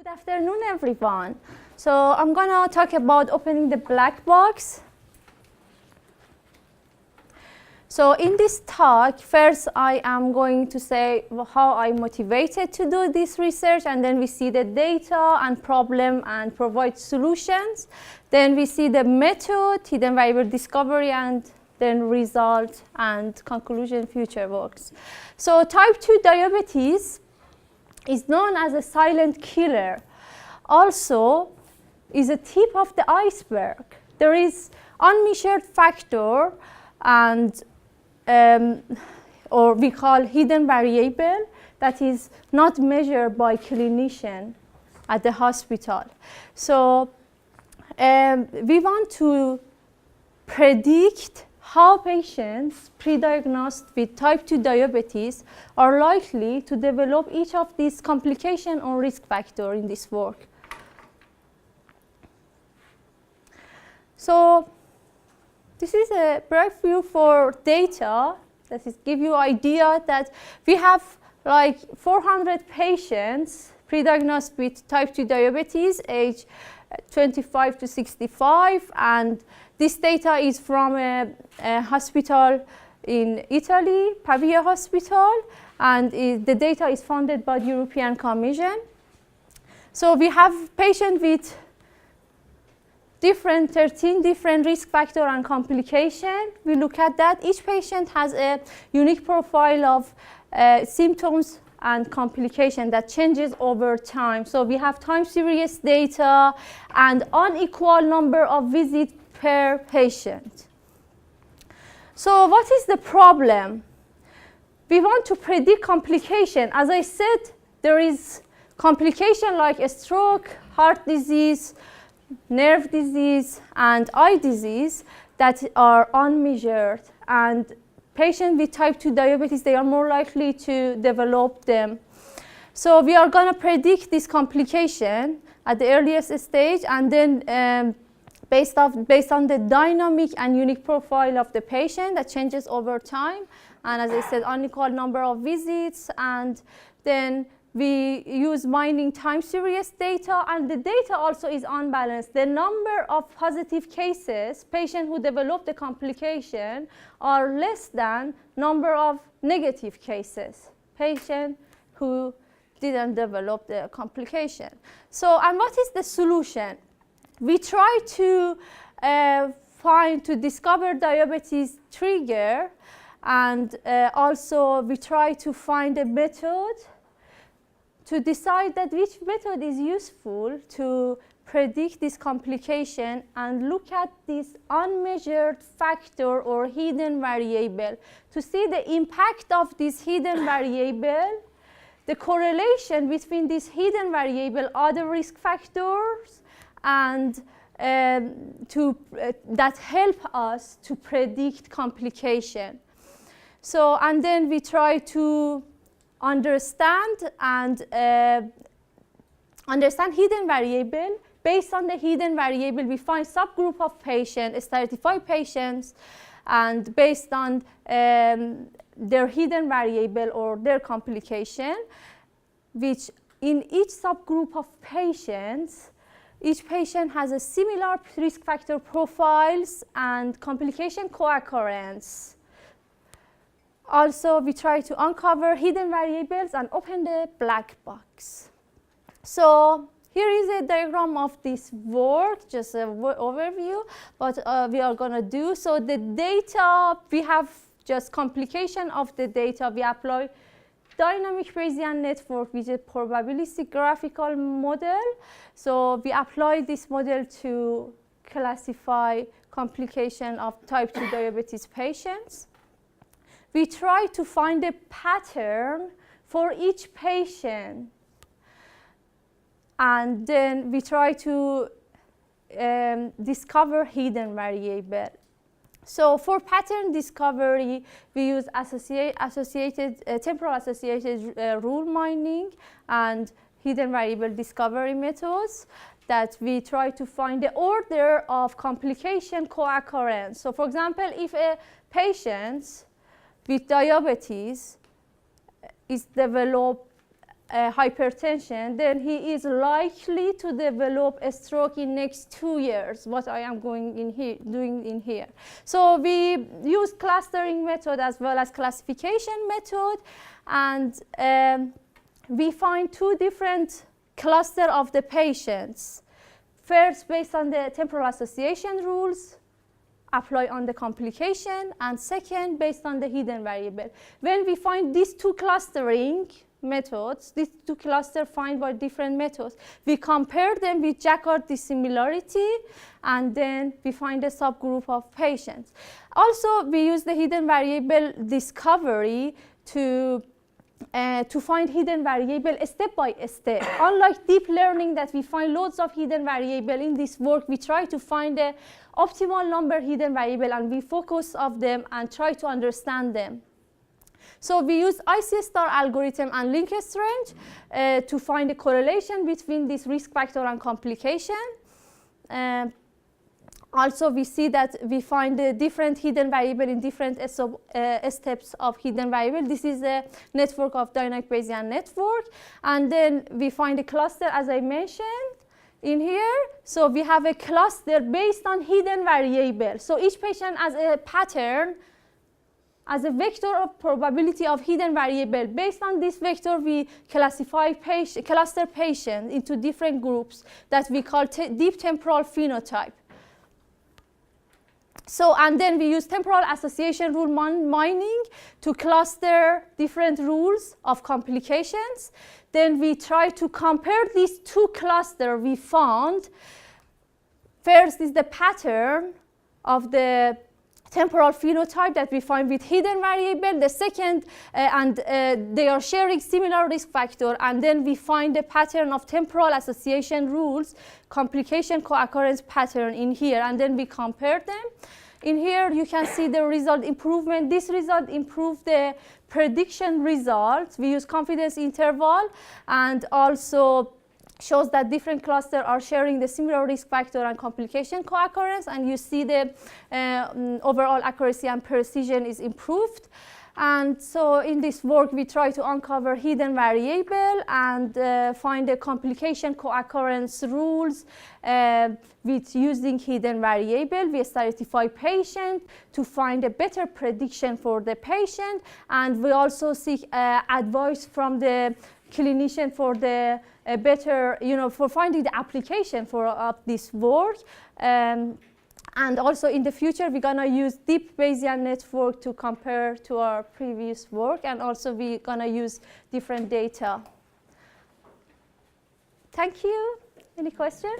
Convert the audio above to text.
afternoon, everyone. So I'm gonna talk about opening the black box. So in this talk, first I am going to say how I'm motivated to do this research, and then we see the data and problem and provide solutions. Then we see the method, hidden variable discovery, and then result and conclusion, future works. So type 2 diabetes is known as a silent killer. Also, is a tip of the iceberg. There is unmeasured factor and or we call hidden variable that is not measured by clinician at the hospital. So we want to predict how patients pre-diagnosed with type 2 diabetes are likely to develop each of these complication or risk factor in this work. So this is a brief view for data that is give you idea that we have like 400 patients pre-diagnosed with type 2 diabetes, age 25 to 65, and this data is from a hospital in Italy, Pavia Hospital, and the data is funded by the European Commission. So we have patients with 13 different risk factor and complication. We look at that. Each patient has a unique profile of symptoms and complication that changes over time. So we have time series data and unequal number of visits per patient. So what is the problem? We want to predict complication. As I said, there is complication like a stroke, heart disease, nerve disease, and eye disease that are unmeasured. And patients with type 2 diabetes, they are more likely to develop them. So we are going to predict this complication at the earliest stage, and then based on the dynamic and unique profile of the patient that changes over time, and as I said, unequal number of visits, and then we use mining time series data, and the data also is unbalanced. The number of positive cases, patients who develop the complication, are less than number of negative cases, patients who didn't develop the complication. So, and what is the solution? We try to discover diabetes trigger, and also we try to find a method to decide that which method is useful to predict this complication and look at this unmeasured factor or hidden variable to see the impact of this hidden variable, the correlation between this hidden variable, other risk factors, and that help us to predict complication. So, and then we try to understand hidden variable. Based on the hidden variable, we find subgroup of patients, 35 patients, and based on their hidden variable or their complication, which in each subgroup of patients, each patient has a similar risk factor profiles and complication co-occurrence. Also, we try to uncover hidden variables and open the black box. So here is a diagram of this work, just an overview, what we are going to do. So the data, we have just complication of the data. We apply dynamic Bayesian network, which is a probabilistic graphical model. So we apply this model to classify complication of type 2 diabetes patients. We try to find a pattern for each patient, and then we try to discover hidden variable. So for pattern discovery, we use temporal associated rule mining and hidden variable discovery methods that we try to find the order of complication co-occurrence. So for example, if a patient with diabetes is developed hypertension, then he is likely to develop a stroke in next 2 years, what I am doing in here. So we use clustering method as well as classification method, and we find 2 different clusters of the patients. First, based on the temporal association rules, apply on the complication, and second, based on the hidden variable. When we find these 2 clustering methods, these 2 clusters find by different methods, we compare them with Jaccard dissimilarity, and then we find a subgroup of patients. Also, we use the hidden variable discovery to find hidden variable step by step. Unlike deep learning that we find loads of hidden variable in this work, we try to find the optimal number hidden variable, and we focus on them and try to understand them. So we use IC star algorithm and linkage range to find a correlation between this risk factor and complication. Also, we see that we find the different hidden variable in different steps of hidden variable. This is a network of dynamic Bayesian network. And then we find a cluster, as I mentioned, in here. So we have a cluster based on hidden variable. So each patient has a pattern as a vector of probability of hidden variable. Based on this vector, we classify cluster patients into different groups that we call deep temporal phenotype. So, and then we use temporal association rule mining to cluster different rules of complications. Then we try to compare these 2 clusters we found. First is the pattern of the temporal phenotype that we find with hidden variable. The second, they are sharing similar risk factor, and then we find the pattern of temporal association rules, complication co-occurrence pattern in here, and then we compare them. In here, you can see the result improvement. This result improved the prediction results. We use confidence interval, and also shows that different clusters are sharing the similar risk factor and complication co-occurrence, and you see the overall accuracy and precision is improved. And so in this work, we try to uncover hidden variable and find the complication co-occurrence rules with using hidden variable. We stratify patient to find a better prediction for the patient, and we also seek advice from the clinician for the better, for finding the application for this work. And also in the future, we're gonna use deep Bayesian network to compare to our previous work, and also we're gonna use different data. Thank you. Any question?